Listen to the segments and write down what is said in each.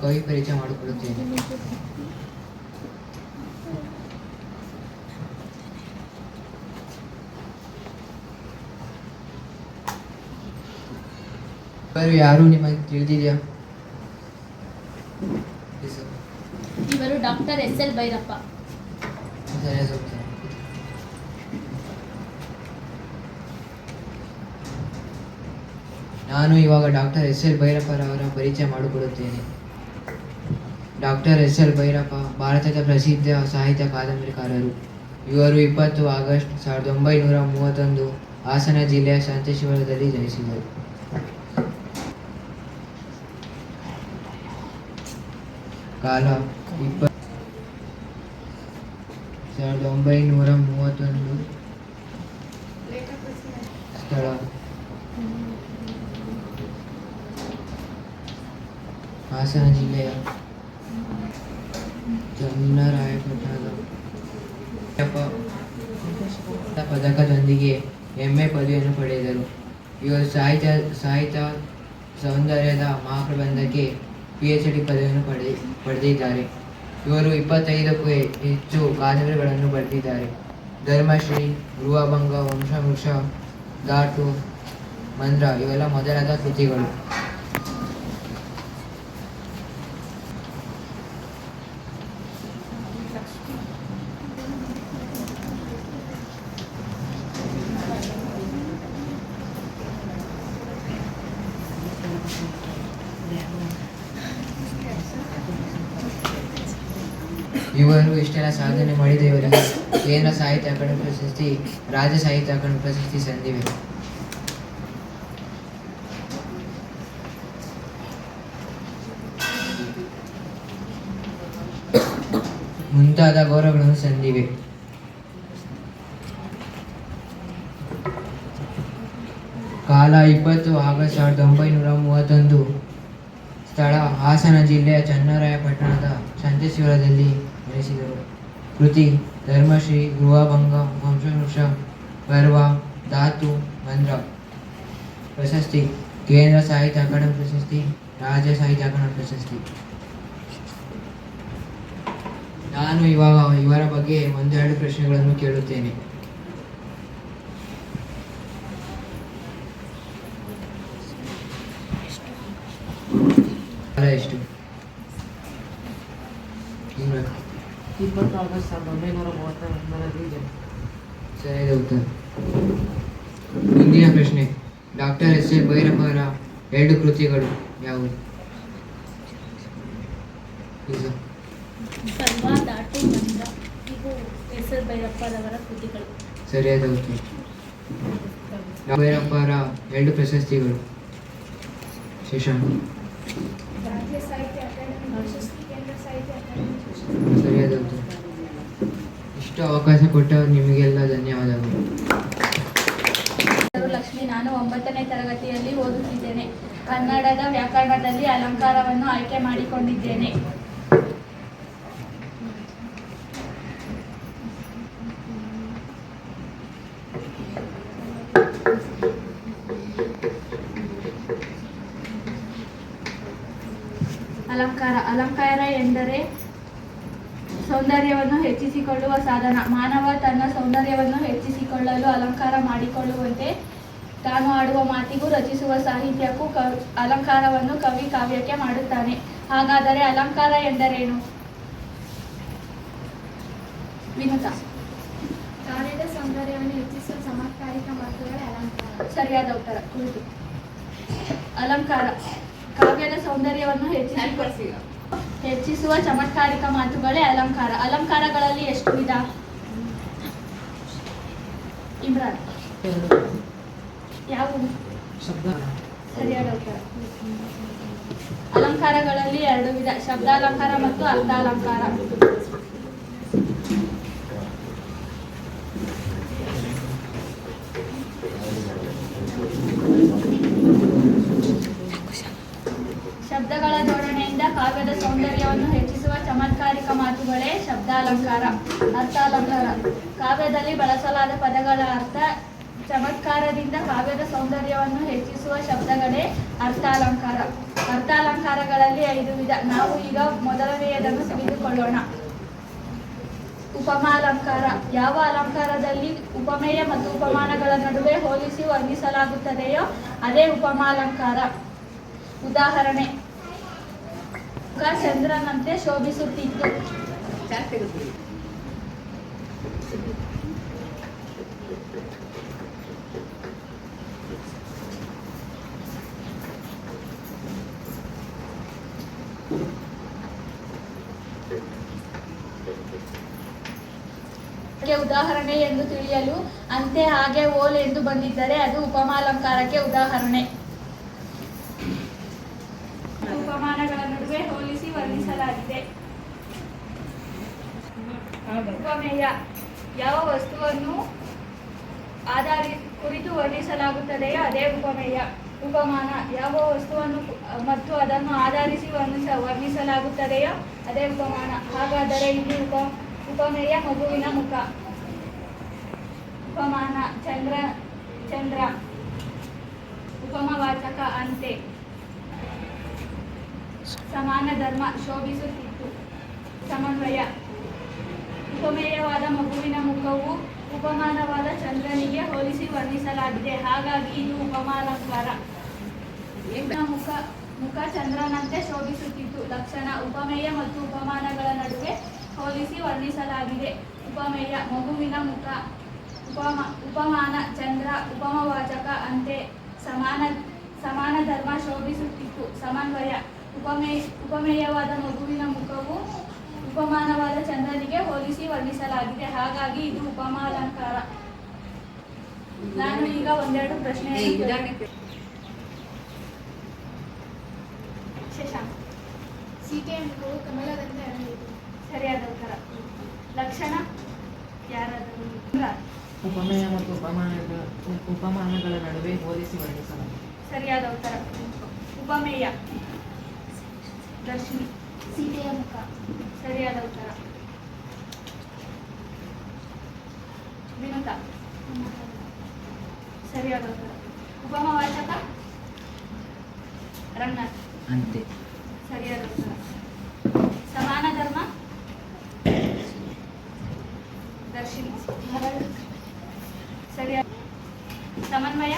ಕವಿ ಪರಿಚಯ ಮಾಡಿಕೊಳ್ಳುತ್ತೇನೆ. ಇವರು ಯಾರು ನಿಮಗೆ ತಿಳಿದಿದೆಯಾ? ಇವರು ಡಾಕ್ಟರ್ SL ಭೈರಪ್ಪ. ನಾನು ಇವಾಗ ಡಾಕ್ಟರ್ SL ಭೈರಪ್ಪರವರ ಪರಿಚಯ ಮಾಡಿಕೊಡುತ್ತೇನೆ. ಡಾಕ್ಟರ್ SL ಭೈರಪ್ಪ ಭಾರತದ ಪ್ರಸಿದ್ಧ ಸಾಹಿತ್ಯ ಕಾದಂಬರಿಕಾರರು. ಇವರು 20 ಆಗಸ್ಟ್ 1931 ಹಾಸನ ಜಿಲ್ಲೆಯ ಶಾಂತೇಶ್ವರದಲ್ಲಿ ಜನಿಸಿದರು. ಕಾಲ 1931, ಸ್ಥಳ ಹಾಸನ ಜಿಲ್ಲೆಯ ಚನ್ನರಾಯಪಟ್ಟಣದ ಪದಕದೊಂದಿಗೆ MA ಪದವಿಯನ್ನು ಪಡೆದರು. ಇವರು ಸಾಹಿತ್ಯ ಸೌಂದರ್ಯದ ಮಹಾಪ್ರಬಂಧಕ್ಕೆ PhD ಪದವಿಯನ್ನು ಪಡೆದಿದ್ದಾರೆ. ಇವರು 25ಕ್ಕೂ ಹೆಚ್ಚು ಕಾದಂಬರಿಗಳನ್ನು ಬರೆದಿದ್ದಾರೆ. ಧರ್ಮಶ್ರೀ, ಗೃಹಭಂಗ, ವಂಶವೃಕ್ಷ, ಧಾತು, ಮಂದ್ರ ಇವೆಲ್ಲ ಮೊದಲಾದ ಕೃತಿಗಳು. ಇವರು ಇಷ್ಟೆಲ್ಲ ಸಾಧನೆ ಮಾಡಿದ ಇವರಿಗೆ ಕೇಂದ್ರ ಸಾಹಿತ್ಯ ಅಕಾಡೆಮಿ ಪ್ರಶಸ್ತಿ, ರಾಜ್ಯ ಸಾಹಿತ್ಯ ಅಕಾಡೆಮಿ ಪ್ರಶಸ್ತಿ ಸಂದಿವೆ. ಮುಂತಾದ ಗೌರವಗಳನ್ನು ಸಂದಿವೆ. ಕಾಲ 20 ಆಗಸ್ಟ್ 1931, ಸ್ಥಳ ಹಾಸನ ಜಿಲ್ಲೆಯ ಚನ್ನರಾಯಪಟ್ಟಣದ ಶಾಂತೇಶ್ವರದಲ್ಲಿ ಜನಿಸಿದರು. ಕೃತಿ ಧರ್ಮಶ್ರೀ, ಗೃಹಭಂಗ, ವಂಶವೃಕ್ಷ, ಪರ್ವ, ಧಾತು, ಮಂದ್ರ. ಪ್ರಶಸ್ತಿ ಕೇಂದ್ರ ಸಾಹಿತ್ಯ ಅಕಾಡೆಮಿ ಪ್ರಶಸ್ತಿ, ರಾಜ್ಯ ಸಾಹಿತ್ಯ ಅಕಾಡೆಮಿ ಪ್ರಶಸ್ತಿ. ನಾನು ಇವಾಗ ಇವರ ಬಗ್ಗೆ ಒಂದೆರಡು ಪ್ರಶ್ನೆಗಳನ್ನು ಕೇಳುತ್ತೇನೆ. ಎಷ್ಟು? 20 ಆಗಸ್ಟ್ 1931 ಸರಿಯಾದ ಉತ್ತರ. ಮುಂದಿನ ಪ್ರಶ್ನೆ, ಡಾಕ್ಟರ್ SL ಭೈರಪ್ಪ ಅವರ 2 ಕೃತಿಗಳು ಯಾವುವು? ಪರ್ವ, ಧಾತು, ಮಂದ್ರ ಇವು SL ಭೈರಪ್ಪರವರ ಕೃತಿಗಳು. ಸರಿಯಾದ ಉತ್ತರ. ಭೈರಪ್ಪ ಅವರ 2 ಪ್ರಶಸ್ತಿಗಳು? ಶಶಾಂಕ್. ರಾಜ್ಯ ಸಾಹಿತ್ಯ ಅಕಾಡೆಮಿ ಪ್ರಶಸ್ತಿ, ಕೇಂದ್ರ ಸಾಹಿತ್ಯ ಅಕಾಡೆಮಿ ಪ್ರಶಸ್ತಿ. ಸರಿಯಾದ ಉತ್ತರ. ಇಷ್ಟು ಅವಕಾಶ ಕೊಟ್ಟ ನಿಮಗೆಲ್ಲ ಧನ್ಯವಾದಗಳು. ಲಕ್ಷ್ಮಿ, ನಾನು 9ನೇ ತರಗತಿಯಲ್ಲಿ ಓದುತ್ತಿದ್ದೇನೆ. ಕನ್ನಡದ ವ್ಯಾಕರಣದಲ್ಲಿ ಅಲಂಕಾರವನ್ನು ಆಯ್ಕೆ ಮಾಡಿಕೊಂಡಿದ್ದೇನೆ. ಅಲಂಕಾರ ಎಂದರೆ ಸೌಂದರ್ಯವನ್ನು ಹೆಚ್ಚಿಸಿಕೊಳ್ಳುವ ಸಾಧನ. ಮಾನವ ತನ್ನ ಸೌಂದರ್ಯವನ್ನು ಹೆಚ್ಚಿಸಿಕೊಳ್ಳಲು ಅಲಂಕಾರ ಮಾಡಿಕೊಳ್ಳುವಂತೆ ತಾನು ಆಡುವ ಮಾತಿಗೂ ರಚಿಸುವ ಸಾಹಿತ್ಯಕ್ಕೂ ಅಲಂಕಾರವನ್ನು ಕವಿ ಕಾವ್ಯಕ್ಕೆ ಮಾಡುತ್ತಾನೆ. ಹಾಗಾದರೆ ಅಲಂಕಾರ ಎಂದರೇನು? ವಿನುತಾ. ಕಾರ್ಯದ ಸೌಂದರ್ಯವನ್ನು ಹೆಚ್ಚಿಸುವ ಚಮತ್ಕಾರಿಕ ಮಾತುಗಳೇ ಅಲಂಕಾರ. ಸರಿಯಾದ ಉತ್ತರ. ಕುಳಿತು. ಅಲಂಕಾರ ಕಾವ್ಯದ ಸೌಂದರ್ಯವನ್ನು ಹೆಚ್ಚಿಸುವ ಚಮತ್ಕಾರಿಕ ಮಾತುಗಳೇ ಅಲಂಕಾರ. ಅಲಂಕಾರಗಳಲ್ಲಿ ಎಷ್ಟು ವಿಧ? ಇಮ್ರಾನ್. ಯಾವುದು? ಸರಿಯಾದ ಉತ್ತರ. ಅಲಂಕಾರಗಳಲ್ಲಿ 2 ವಿಧ, ಶಬ್ದಾಲಂಕಾರ ಮತ್ತು ಅರ್ಥಾಲಂಕಾರ. ಶಬ್ದಗಳ ಜೋಡಣೆಯಿಂದ ಕಾವ್ಯದ ಸೌಂದರ್ಯವನ್ನು ಹೆಚ್ಚಿಸುವ ಚಮತ್ಕಾರಿಕ ಮಾತುಗಳೇ ಶಬ್ದಾಲಂಕಾರ. ಅರ್ಥಾಲಂಕಾರ ಕಾವ್ಯದಲ್ಲಿ ಬಳಸಲಾದ ಪದಗಳ ಅರ್ಥ ಚಮತ್ಕಾರದಿಂದ ಕಾವ್ಯದ ಸೌಂದರ್ಯವನ್ನು ಹೆಚ್ಚಿಸುವ ಶಬ್ದಗಳೇ ಅರ್ಥಾಲಂಕಾರ. ಅರ್ಥಾಲಂಕಾರಗಳಲ್ಲಿ 5 ವಿಧ. ನಾವು ಈಗ ಮೊದಲನೆಯದನ್ನು ತಿಳಿದುಕೊಳ್ಳೋಣ. ಉಪಮಾಲಂಕಾರ. ಯಾವ ಅಲಂಕಾರದಲ್ಲಿ ಉಪಮೇಯ ಮತ್ತು ಉಪಮಾನಗಳ ನಡುವೆ ಹೋಲಿಸಿ ವರ್ಣಿಸಲಾಗುತ್ತದೆಯೋ ಅದೇ ಉಪಮಾಲಂಕಾರ. ಉದಾಹರಣೆ: ಮುಖ ಚಂದ್ರನಂತೆ ಶೋಭಿಸುತ್ತಿತ್ತು. ಉದಾಹರಣೆ ಎಂದು ತಿಳಿಯಲು ಅಂತೆ ಹಾಗೆ ಓಲ್ ಎಂದು ಬಂದಿದ್ದರೆ ಅದು ಉಪಮಾಲಂಕಾರಕ್ಕೆ ಉದಾಹರಣೆ. ಉಪಮಾನಗಳ ನಡುವೆ ಹೋಲಿಸಿ ವರ್ಣಿಸಲಾಗಿದೆ. ಉಪಮೇಯ. ಯಾವ ವಸ್ತುವನ್ನು ಕುರಿತು ವರ್ಣಿಸಲಾಗುತ್ತದೆಯೋ ಅದೇ ಉಪಮೇಯ. ಉಪಮಾನ. ಯಾವ ವಸ್ತುವನ್ನು ಮತ್ತು ಅದನ್ನು ಆಧರಿಸಿ ವರ್ಣಿಸಲಾಗುತ್ತದೆಯೋ ಅದೇ ಉಪಮಾನ. ಹಾಗಾದರೆ ಇಲ್ಲಿ ಉಪಮೇಯ ಮಗುವಿನ ಮುಖ. ಉಪಮಾನ ಚಂದ್ರ. ಉಪಮವಾಚಕ ಅಂತೆ. ಸಮಾನ ಧರ್ಮ ಶೋಭಿಸುತ್ತಿತ್ತು. ಸಮನ್ವಯ. ಉಪಮೇಯವಾದ ಮಗುವಿನ ಮುಖವು ಉಪಮಾನವಾದ ಚಂದ್ರನಿಗೆ ಹೋಲಿಸಿ ವರ್ಣಿಸಲಾಗಿದೆ, ಹಾಗಾಗಿ ಇದು ಉಪಮಾಲಂಕಾರ. ಮುಖ ಚಂದ್ರನಂತೆ ಶೋಭಿಸುತ್ತಿತ್ತು. ಲಕ್ಷಣ. ಉಪಮೇಯ ಮತ್ತು ಉಪಮಾನಗಳ ನಡುವೆ ಹೋಲಿಸಿ ವರ್ಣಿಸಲಾಗಿದೆ. ಉಪಮೇಯ ಮಗುವಿನ ಮುಖ. ಉಪಮಾನ ಚಂದ್ರ. ಉಪಮವಾಚಕ ಅಂತೆ. ಸಮಾನ ಧರ್ಮ ಶೋಭಿಸುತ್ತಿತ್ತು. ಸಮನ್ವಯ. ಉಪಮೇಯವಾದ ಮಗುವಿನ ಮುಖವು ಉಪಮಾನವಾದ ಚಂದ್ರನಿಗೆ ಹೋಲಿಸಿ ವರ್ಣಿಸಲಾಗಿದೆ, ಹಾಗಾಗಿ ಇದು ಉಪಮಾಲಂಕಾರ. ನಾನು ಈಗ ಒಂದೆರಡು ಪ್ರಶ್ನೆ ಶಶಾಂಕ್. ಸೀತೆಯ ಮುಖವು ಕಮಲದಂತೆ ಅರಳಿತು. ಸರಿಯಾದ ಉತ್ತರ. ಲಕ್ಷಣ ಯಾರಾದರೂ? ಉಪಮೇಯ ಮತ್ತು ಉಪಮಾನಗಳ ನಡುವೆ ಹೋಲಿಸಿ ವರ್ಣಿಸಲಾಗಿದೆ. ಸರಿಯಾದ ಉತ್ತರ. ಉಪಮೇಯ. ದರ್ಶಿನಿ. ಸೀತೆಯ ಮುಖ. ಸರಿಯಾದ ಉತ್ತರ. ವಿನುತ. ಸರಿಯಾದ ಉತ್ತರ. ಉಪಮವಾಚಕ ರಂಗನಾಥ್. ಅಂತೆ. ಸರಿಯಾದ ಉತ್ತರ. ಸಮಾನ ಧರ್ಮ ದರ್ಶಿನಿ. ಸರಿಯಾದ. ಸಮನ್ವಯ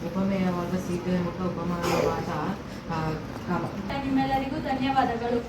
ಉಪಮೇಯವಾದ ಸೀತೆಯ ಮುಖ. ಉಪಮಾನವಾದ ನಿಮ್ಮೆಲ್ಲರಿಗೂ ಧನ್ಯವಾದಗಳು.